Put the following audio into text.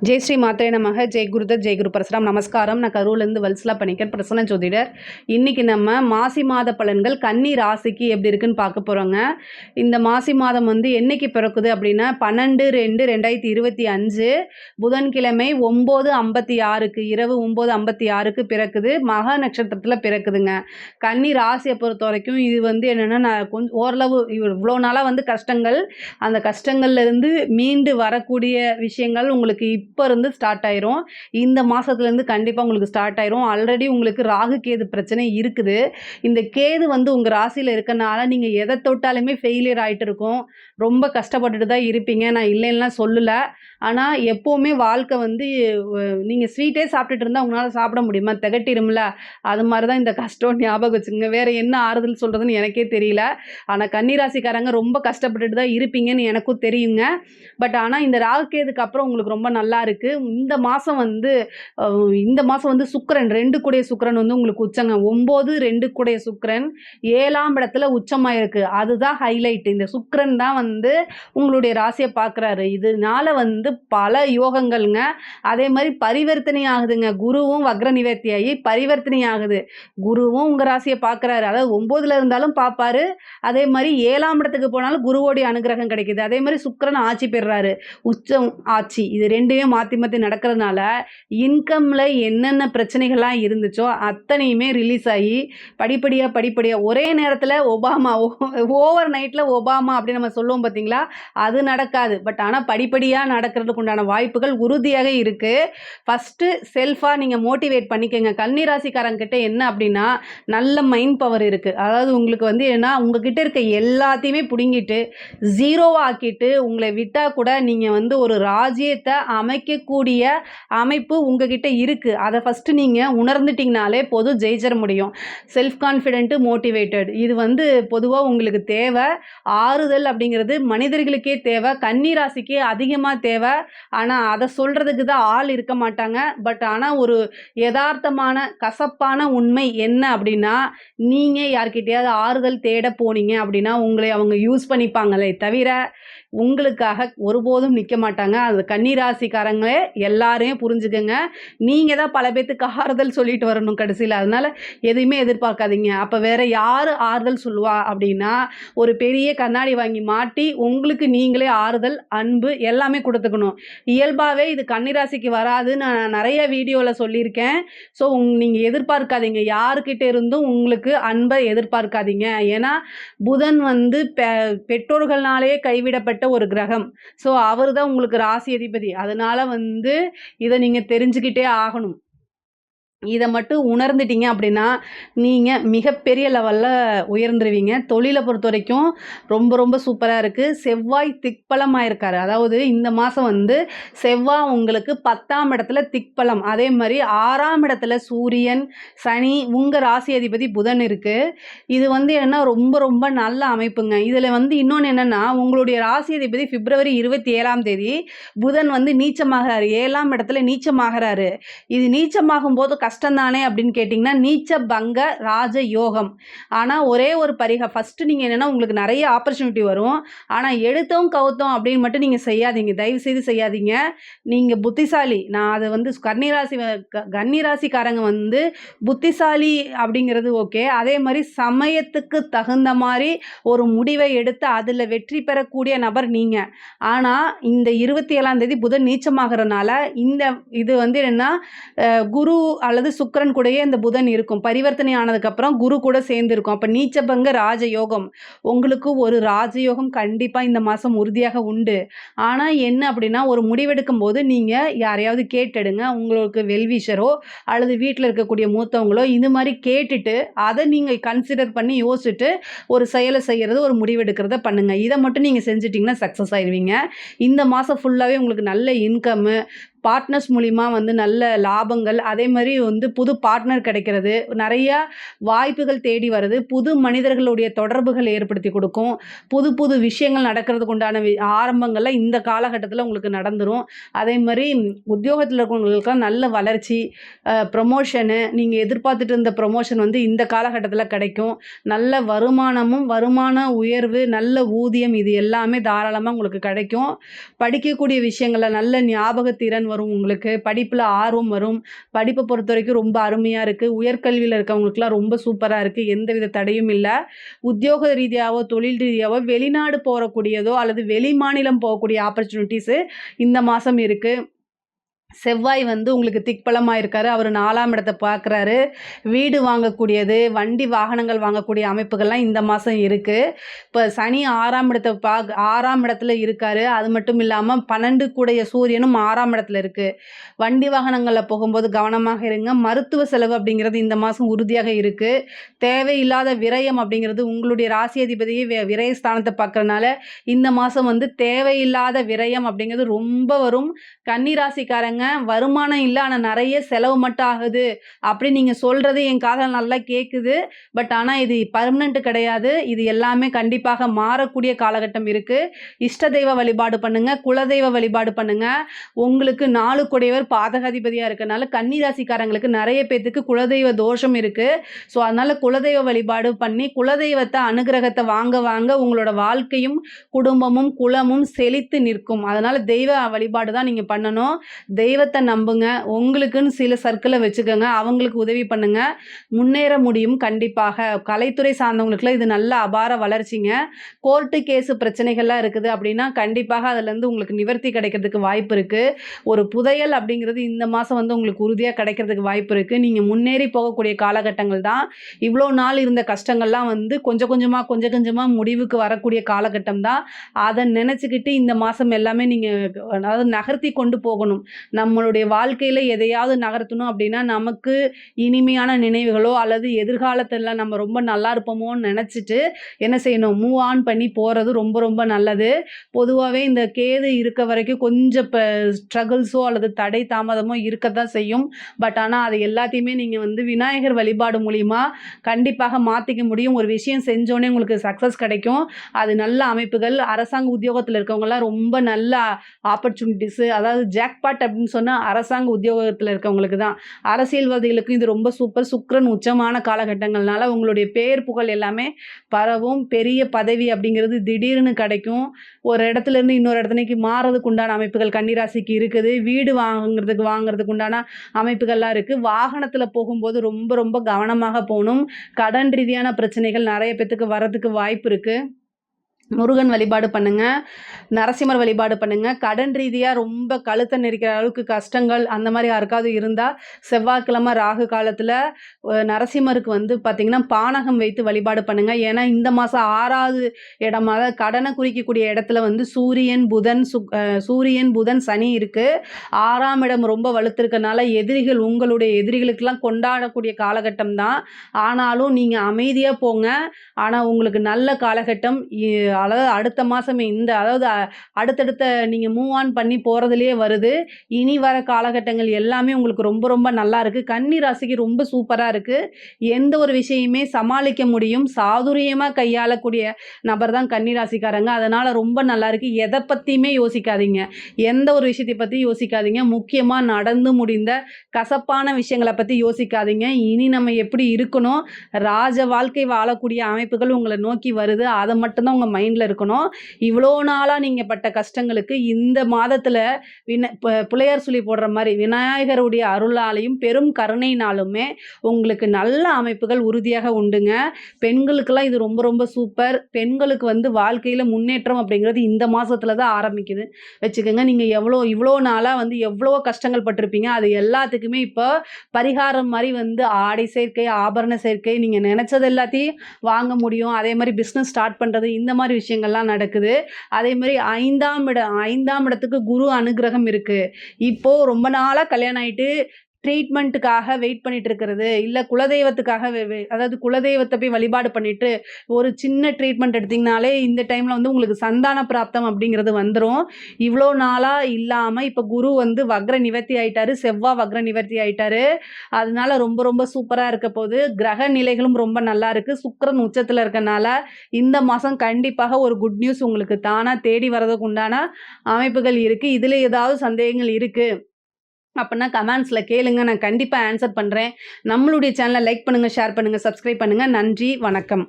ஜெய் ஸ்ரீ மாத்ரே நமக. ஜெய் குருதத், ஜெய் குரு பரசுராம். நமஸ்காரம். நான் கரூர்லேருந்து வல்சலா பண்ணிக்கிறேன், பிரசன்ன ஜோதிடர். இன்றைக்கி நம்ம மாசி மாத பலன்கள் கன்னி ராசிக்கு எப்படி இருக்குன்னு பார்க்க போகிறோங்க. இந்த மாசி மாதம் வந்து என்னைக்கு பிறக்குது அப்படின்னா 12/2/2025 புதன்கிழமை 9:56 இரவு 9:56 பிறக்குது. மக நட்சத்திரத்தில் பிறக்குதுங்க. கன்னி ராசியை பொறுத்த வரைக்கும் இது வந்து என்னென்னா, நான் கொஞ்சம் ஓரளவு இவ்வளோ நாளாக வந்து கஷ்டங்கள், அந்த கஷ்டங்கள்லேருந்து மீண்டு வரக்கூடிய விஷயங்கள் உங்களுக்கு இப்போ இருந்து ஸ்டார்ட் ஆயிரும். இந்த மாதத்துலேருந்து கண்டிப்பாக உங்களுக்கு ஸ்டார்ட் ஆயிரும். ஆல்ரெடி உங்களுக்கு ராகு கேது பிரச்சனை இருக்குது. இந்த கேது வந்து உங்கள் ராசியில் இருக்கனால நீங்கள் எதை தொட்டாலுமே ஃபெயிலியர் ஆகிட்டு இருக்கும். ரொம்ப கஷ்டப்பட்டுட்டு தான் இருப்பீங்க. நான் இல்லைன்னா சொல்லலை. ஆனால் எப்போவுமே வாழ்க்கை வந்து நீங்கள் ஸ்வீட்டே சாப்பிட்டுட்டு இருந்தால் உங்களால் சாப்பிட முடியுமா? திகட்டிரும்ல. அது மாதிரி தான் இந்த கஷ்டம். ஞாபகம் வச்சுக்கோங்க. வேறு என்ன ஆறுதல் சொல்கிறதுன்னு எனக்கே தெரியல. ஆனால் கன்னிராசிக்காரங்க ரொம்ப கஷ்டப்பட்டுட்டு தான் இருப்பீங்கன்னு எனக்கும் தெரியுங்க. பட் ஆனால் இந்த ராகு கேதுக்கு அப்புறம் உங்களுக்கு ரொம்ப நல்லா இருக்குது. இந்த மாதம் வந்து சுக்கிரன் 2 கூடிய சுக்கிரன் வந்து உங்களுக்கு உச்சங்க. 9 2 கூடிய சுக்கிரன் 7ஆம் இடத்துல உச்சமாக இருக்குது. அதுதான் ஹைலைட். இந்த சுக்கிரன் தான் வந்து உங்களுடைய ராசியை பார்க்குறாரு. இதனால வந்து பல யோகங்கள்ங்க. அதே மாதிரி பரிவர்த்தனை ஆகுதுங்க. குருவும் வக்ர நிவர்த்தியாகி பரிவர்த்தனை ஆகுது. குருவும் உங்கள் ராசியை பார்க்குறாரு. அதாவது 9ல் இருந்தாலும் பார்ப்பாரு. அதே மாதிரி 7ஆம் இடத்துக்கு போனாலும் குருவோடைய அனுகிரகம் கிடைக்குது. அதே மாதிரி சுக்கிரன் ஆட்சி பெறுறாரு. உச்சம் ஆட்சி இது ரெண்டையும் மாற்றி மாற்றி நடக்கிறதுனால இன்கம்ல என்னென்ன பிரச்சனைகள்லாம் இருந்துச்சோ அத்தனையுமே ரிலீஸ் ஆகி படிப்படியாக ஒரே நேரத்தில் ஓவர் நைட்டில் ஒபாமா அப்படின்னு நம்ம சொல்லுவோம் பார்த்தீங்களா, அது நடக்காது. பட் ஆனால் படிப்படியாக நடக்கிறதுக்கு உண்டான வாய்ப்புகள் உறுதியாக இருக்குது. ஃபஸ்ட்டு செல்ஃபாக நீங்கள் மோட்டிவேட் பண்ணிக்கோங்க. கன்னிராசிக்காரங்கிட்ட என்ன அப்படின்னா, நல்ல மைண்ட் பவர் இருக்குது. அதாவது உங்களுக்கு வந்து ஏன்னா உங்ககிட்ட இருக்க எல்லாத்தையுமே பிடுங்கிட்டு ஜீரோவாக ஆக்கிட்டு உங்களை விட்டால் கூட நீங்கள் வந்து ஒரு ராஜ்யத்தை அமைக்கக்கூடிய அமைப்பு உங்ககிட்ட இருக்குது. அதை ஃபஸ்ட்டு நீங்கள் உணர்ந்துட்டிங்கனாலே போதும், ஜெயிச்சிட முடியும். செல்ஃப் கான்ஃபிடென்ட்டு, மோட்டிவேட்டட் இது வந்து பொதுவாக உங்களுக்கு தேவை. ஆறுதல் அப்படிங்கிறது மனிதர்களுக்கே தேவை, கன்னிராசிக்கே அதிகமாக தேவை. ஆனால் அதை சொல்கிறதுக்கு தான் ஆள் இருக்க மாட்டாங்க. பட் ஆனால் ஒரு யதார்த்தமான கசப்பான உண்மை என்ன அப்படின்னா, நீங்கள் யார்கிட்டையாவது ஆறுதல் தேட போனீங்க அப்படின்னா உங்களை அவங்க யூஸ் பண்ணிப்பாங்களே தவிர உங்களுக்காக ஒருபோதும் நிற்க மாட்டாங்க. அது கன்னிராசிக்காரங்களே எல்லாரையும் புரிஞ்சுக்கங்க. நீங்கள் தான் பல பேத்துக்கு ஆறுதல் சொல்லிட்டு வரணும் கடைசியில். அதனால் எதுவுமே எதிர்பார்க்காதீங்க. அப்போ வேறு யார் ஆறுதல் சொல்லுவா அப்படின்னா, ஒரு பெரிய கண்ணாடி வாங்கி மாட்டி உங்களுக்கு நீங்களே ஆறுதல், அன்பு எல்லாமே கொடுத்துக்கணும். இயல்பாகவே இது கன்னிராசிக்கு வராது. நான் நிறைய வீடியோவில் சொல்லியிருக்கேன். ஸோ நீங்கள் எதிர்பார்க்காதீங்க. யாருக்கிட்ட இருந்தும் உங்களுக்கு அன்பை எதிர்பார்க்காதீங்க. ஏன்னா புதன் வந்து பெற்றோர்கள்னாலே கைவிடப்பட்ட ஒரு கிரகம். ஸோ அவர் தான் உங்களுக்கு ராசி அதிபதி. அதனால வந்து இதை நீங்கள் தெரிஞ்சுக்கிட்டே ஆகணும். இதை மட்டும் உணர்ந்துட்டீங்க அப்படின்னா நீங்கள் மிகப்பெரிய லெவலில் உயர்ந்துருவீங்க. தொழிலை பொறுத்த வரைக்கும் ரொம்ப ரொம்ப சூப்பராக இருக்குது. செவ்வாய் திக்பலமாக இருக்கார். அதாவது இந்த மாதம் வந்து செவ்வாய் உங்களுக்கு 10ஆம் இடத்துல திக்பலம். அதே மாதிரி 6ஆம் இடத்துல சூரியன், சனி, உங்கள் ராசி அதிபதி புதன் இருக்குது. இது வந்து என்னென்னா ரொம்ப ரொம்ப நல்ல அமைப்புங்க. இதில் வந்து இன்னொன்று என்னென்னா, உங்களுடைய ராசி அதிபதி பிப்ரவரி 27ஆம் தேதி புதன் வந்து நீச்சமாகிறாரு. 7ஆம் இடத்துல நீச்சமாகிறாரு. இது நீச்சமாகும் போது கஷ்டம் தானே அப்படின்னு கேட்டிங்கன்னா, நீச்ச பங்க ராஜ யோகம். ஆனால் ஒரே ஒரு ஃபஸ்ட்டு நீங்கள் என்னென்னா, உங்களுக்கு நிறைய ஆப்பர்ச்சுனிட்டி வரும். ஆனால் எடுத்தோம் கவுத்தோம் அப்படின்னு மட்டும் நீங்கள் செய்யாதீங்க. தயவுசெய்து செய்யாதீங்க. நீங்கள் புத்திசாலி. நான் அதை வந்து கன்னிராசிக்காரங்க வந்து புத்திசாலி அப்படிங்கிறது ஓகே. அதே மாதிரி சமயத்துக்கு தகுந்த மாதிரி ஒரு முடிவை எடுத்து அதில் வெற்றி பெறக்கூடிய நபர் நீங்கள். ஆனால் இந்த 27ஆம் தேதி புதன் நீச்சமாகறனால இது வந்து என்னென்னா, குரு அல்லது சுக்கிரன் கூடயே இந்த புதன் இருக்கும். பரிவர்த்தனை ஆனதுக்கப்புறம் குரு கூட சேர்ந்து இருக்கும். அப்போ நீச்சபங்க ராஜயோகம். உங்களுக்கு ஒரு ராஜயோகம் கண்டிப்பாக இந்த மாதம் உறுதியாக உண்டு. ஆனால் என்ன அப்படின்னா, ஒரு முடிவெடுக்கும் போது நீங்கள் யாரையாவது கேட்டெடுங்க. உங்களுக்கு வெல்விஷரோ அல்லது வீட்டில் இருக்கக்கூடிய மூத்தவங்களோ இது மாதிரி கேட்டுட்டு அதை நீங்கள் கன்சிடர் பண்ணி யோசிச்சுட்டு ஒரு செயலை செய்கிறது, ஒரு முடிவெடுக்கிறத பண்ணுங்கள். இதை மட்டும் நீங்கள் செஞ்சிட்டிங்கன்னா சக்ஸஸ் ஆயிடுவீங்க. இந்த மாதம் ஃபுல்லாகவே உங்களுக்கு நல்ல இன்கம்மு, பார்ட்னர்ஸ் மூலிமா வந்து நல்ல லாபங்கள், அதே மாதிரி வந்து புது பார்ட்னர் கிடைக்கிறது, நிறையா வாய்ப்புகள் தேடி வருது, புது மனிதர்களுடைய தொடர்புகள் ஏற்படுத்தி கொடுக்கும், புது புது விஷயங்கள் நடக்கிறதுக்கு உண்டான ஆரம்பங்களில் இந்த காலகட்டத்தில் உங்களுக்கு நடந்துடும். அதே மாதிரி உத்தியோகத்தில் இருக்கிறவங்களுக்கெல்லாம் நல்ல வளர்ச்சி, ப்ரமோஷனு, நீங்கள் எதிர்பார்த்துட்டு இருந்த ப்ரமோஷன் வந்து இந்த காலகட்டத்தில் கிடைக்கும். நல்ல வருமானமும், வருமான உயர்வு, நல்ல ஊதியம் இது எல்லாமே தாராளமாக உங்களுக்கு கிடைக்கும். படிக்கக்கூடிய விஷயங்களில் நல்ல ஞாபகத்திறன் வரும் உங்களுக்கு. படிப்புல ஆர்வம் வரும். படிப்ப பொறுத்தவரைக்கும் ரொம்ப அருமையா இருக்கு. உயர்கல்வியில இருக்கவங்களுக்குலாம் ரொம்ப சூப்பரா இருக்கு. எந்தவித தடையும் இல்ல. உத்தியோக ரீதியாவோ, தொழில் ரீதியாவோ வெளிநாடு போறக்கூடியதோ அல்லது வெளி மாநிலம் போகக்கூடிய ஆப்பர்ச்சுனிட்டீஸு இந்த மாசம் இருக்கு. செவ்வாய் வந்து உங்களுக்கு திக்பலமா இருக்காரு. அவரு 4ஆம் இடத்த பார்க்குறாரு. வீடு வாங்கக்கூடியது, வண்டி வாகனங்கள் வாங்கக்கூடிய அமைப்புகள்லாம் இந்த மாசம் இருக்கு. இப்ப சனி 6ஆம் இடத்துல இருக்காரு. அது மட்டும் இல்லாம 12 கூடைய சூரியனும் 6ஆம் இடத்துல இருக்கு. வண்டி வாகனங்கள்ல போகும்போது கவனமாக இருங்க. மருத்துவ செலவு அப்படிங்கிறது இந்த மாசம் உறுதியாக இருக்கு. தேவையில்லாத விரயம் அப்படிங்கிறது உங்களுடைய ராசி அதிபதியே விரயஸ்தானத்த பார்க்கறனால, இந்த மாசம் வந்து தேவையில்லாத விரயம் அப்படிங்கிறது ரொம்ப வரும். கன்னி ராசிக்காரங்க வருமானம் இல்ல, ஆனா நெறைய செலவு மட்டும் ஆகுது அப்படின்னு நீங்க சொல்றது என் காதுல நல்லா கேக்குது. பட் ஆனா இது பெர்மனன்ட் கிடையாது. இது எல்லாமே கண்டிப்பாக மாறக்கூடிய காலகட்டம் இருக்கு. இஷ்ட தெய்வ வழிபாடு பண்ணுங்க. குலதெய்வ வழிபாடு பண்ணுங்க. உங்களுக்கு 4 குடையவர் பாதகாதிபதியா இருக்கனால கன்னி ராசிக்காரங்களுக்கு நெறைய பேத்துக்கு குலதெய்வ தோஷம் இருக்கு. ஸோ அதனால குலதெய்வ வழிபாடு பண்ணி குலதெய்வத்த அனுகிரகத்த வாங்க வாங்க உங்களோட வாழ்க்கையும், குடும்பமும், குலமும் செழித்து நிற்கும். அதனால தெய்வ வழிபாடு தான் நீங்க பண்ணணும். தெய்வத்தை நம்புங்க. உங்களுக்குன்னு சில சர்க்கிளை வச்சுக்கோங்க. அவங்களுக்கு உதவி பண்ணுங்க. முன்னேற முடியும் கண்டிப்பாக. கலைத்துறை சார்ந்தவங்களுக்குலாம் இது நல்ல அபார வளர்ச்சிங்க. கோர்ட்டு கேஸு பிரச்சனைகள்லாம் இருக்குது அப்படின்னா கண்டிப்பாக அதுலேருந்து உங்களுக்கு நிவர்த்தி கிடைக்கிறதுக்கு வாய்ப்பு இருக்குது. ஒரு புதையல் அப்படிங்கிறது இந்த மாதம் வந்து உங்களுக்கு உறுதியாக கிடைக்கிறதுக்கு வாய்ப்பு இருக்குது. நீங்கள் முன்னேறி போகக்கூடிய காலகட்டங்கள் தான். இவ்வளோ நாள் இருந்த கஷ்டங்கள்லாம் வந்து கொஞ்சம் கொஞ்சமாக முடிவுக்கு வரக்கூடிய காலகட்டம் தான். அதை நினச்சிக்கிட்டு இந்த மாதம் எல்லாமே நீங்கள் அதாவது நகர்த்தி கொண்டு போகணும். நம்மளுடைய வாழ்க்கையில் எதையாவது நகர்த்தணும் அப்படின்னா நமக்கு இனிமையான நினைவுகளோ அல்லது எதிர்காலத்தில் நம்ம ரொம்ப நல்லா இருப்போமோன்னு நினச்சிட்டு என்ன செய்யணும், மூவ் ஆன் பண்ணி போகிறது ரொம்ப ரொம்ப நல்லது. பொதுவாகவே இந்த கேது இருக்க வரைக்கும் கொஞ்சம் இப்போ ஸ்ட்ரகிள்ஸோ அல்லது தடை தாமதமோ இருக்க தான் செய்யும். பட் ஆனால் அது எல்லாத்தையுமே நீங்கள் வந்து விநாயகர் வழிபாடு மூலிமா கண்டிப்பாக மாற்றிக்க முடியும். ஒரு விஷயம் செஞ்சோன்னே உங்களுக்கு சக்ஸஸ் கிடைக்கும். அது நல்ல அமைப்புகள். அரசாங்க உத்தியோகத்தில் இருக்கவங்கலாம் ரொம்ப நல்ல ஆப்பர்ச்சுனிட்டிஸு, அதாவது ஜாக்பாட் அப்படின்னு சொன்னால் அரசாங்க உத்தியோகத்தில் இருக்கவங்களுக்கு தான். அரசியல்வாதிகளுக்கும் இது ரொம்ப சூப்பர். சுக்கிரன் உச்சமான காலகட்டங்கள்னால உங்களுடைய பேர் புகழ் எல்லாமே பரவும். பெரிய பதவி அப்படிங்கிறது திடீர்னு கிடைக்கும். ஒரு இடத்துலேருந்து இன்னொரு இடத்துக்கு மாறதுக்கு உண்டான அமைப்புகள் கன்னிராசிக்கு இருக்குது. வீடு வாங்குறதுக்கு உண்டான அமைப்புகள்லாம் இருக்குது. வாகனத்தில் போகும்போது ரொம்ப ரொம்ப கவனமாக போகணும். கடன் ரீதியான பிரச்சனைகள் நிறைய பேத்துக்கு வரதுக்கு வாய்ப்பு இருக்குது. முருகன் வழிபாடு பண்ணுங்க. நரசிம்மர் வழிபாடு பண்ணுங்க. கடன் ரீதியாக ரொம்ப கழுத்தை நெரிக்கிற அளவுக்கு கஷ்டங்கள் அந்த மாதிரி யாருக்காவது இருந்தால் செவ்வாய்க்கிழமை ராகு காலத்தில் நரசிம்மருக்கு வந்து பார்த்திங்கன்னா பானகம் வைத்து வழிபாடு பண்ணுங்க. ஏன்னா இந்த மாதம் 6வது இடமாக கடனை குறிக்கக்கூடிய இடத்துல வந்து சூரியன் புதன் சனி இருக்குது. 6ஆம் இடம் ரொம்ப வலுத்திருக்கனால எதிரிகள் உங்களுடைய எதிரிகளுக்கெல்லாம் கொண்டாடக்கூடிய காலகட்டம் தான். ஆனாலும் நீங்கள் அமைதியாக போங்க. ஆனால் உங்களுக்கு நல்ல காலகட்டம் அதாவது அடுத்த மாதமே அதாவது அடுத்தடுத்த நீங்கள் மூவ் ஆன் பண்ணி போகிறதுலையே வருது. இனி வர காலகட்டங்கள் எல்லாமே உங்களுக்கு ரொம்ப ரொம்ப நல்லா இருக்குது. கன்னி ராசிக்கு ரொம்ப சூப்பராக இருக்குது. எந்த ஒரு விஷயமே சமாளிக்க முடியும். சாதுரியமாக கையாளக்கூடிய நபர் தான் கன்னி ராசிக்காரங்க. அதனால் ரொம்ப நல்லா இருக்குது. எதை பற்றியுமே யோசிக்காதீங்க. எந்த ஒரு விஷயத்தை பற்றி யோசிக்காதீங்க. முக்கியமாக நடந்து முடிந்த கசப்பான விஷயங்களை பற்றி யோசிக்காதீங்க. இனி நம்ம எப்படி இருக்கணும், ராஜ வாழ்க்கை வாழக்கூடிய அமைப்புகள் உங்களை நோக்கி வருது. அதை மட்டும்தான் உங்கள் மைண்டில் இருக்கணும். இவ்வளோ நாளாக நீங்கள் பட்ட கஷ்டங்களுக்கு இந்த மாதத்தில் பிள்ளையார் சொல்லி போடுற மாதிரி விநாயகருடைய அருளாலையும் பெரும் கருணையினாலுமே உங்களுக்கு நல்ல அமைப்புகள் உறுதியாக உண்டுங்க. பெண்களுக்கெல்லாம் இது ரொம்ப ரொம்ப சூப்பர். பெண்களுக்கு வந்து வாழ்க்கையில் முன்னேற்றம் அப்படிங்கிறது இந்த மாதத்தில் தான் ஆரம்பிக்குது வச்சுக்கோங்க. நீங்கள் இவ்வளோ நாளாக வந்து எவ்வளோ கஷ்டங்கள் பட்டிருப்பீங்க. அது எல்லாத்துக்குமே இப்போ பரிகாரம் மாதிரி வந்து ஆடை சேர்க்கை, ஆபரண சேர்க்கை, நீங்கள் நினச்சது எல்லாத்தையும் வாங்க முடியும். அதே மாதிரி பிஸ்னஸ் ஸ்டார்ட் பண்ணுறது, இந்த மாதிரி விஷயங்கள்லாம் நடக்குது. அதே மாதிரி 5ஆம் இடத்துக்கு குரு அனுகிரகம் இருக்குது. இப்போது ரொம்ப நாளாக கல்யாணம் ஆகிட்டு ட்ரீட்மெண்ட்டுக்காக வெயிட் பண்ணிட்டு இருக்கிறது, இல்லை குலதெய்வத்துக்காக அதாவது குலதெய்வத்தை போய் வழிபாடு பண்ணிட்டு ஒரு சின்ன ட்ரீட்மெண்ட் எடுத்திங்கனாலே இந்த டைமில் வந்து உங்களுக்கு சந்தான பிராப்தம் அப்படிங்கிறது வந்துடும். இவ்வளோ நாளாக இல்லாமல் இப்போ குரு வந்து வக்ர நிவர்த்தி ஆகிட்டாரு. செவ்வாய் வக்ர நிவர்த்தி ஆகிட்டாரு. அதனால ரொம்ப ரொம்ப சூப்பராக இருக்க போது. கிரக நிலைகளும் ரொம்ப நல்லா இருக்குது. சுக்கிரன் உச்சத்தில் இருக்கனால இந்த மாதம் கண்டிப்பாக ஒரு குட் நியூஸ் உங்களுக்கு தானாக தேடி வர்றதுக்கு உண்டான அமைப்புகள் இருக்குது. இதில் ஏதாவது சந்தேகங்கள் இருக்குது அப்படின்னா கமெண்ட்ஸில் கேளுங்க. நான் கண்டிப்பாக ஆன்சர் பண்ணுறேன். நம்மளுடைய சேனலை லைக் பண்ணுங்கள், ஷேர் பண்ணுங்கள், சப்ஸ்கிரைப் பண்ணுங்கள். நன்றி, வணக்கம்.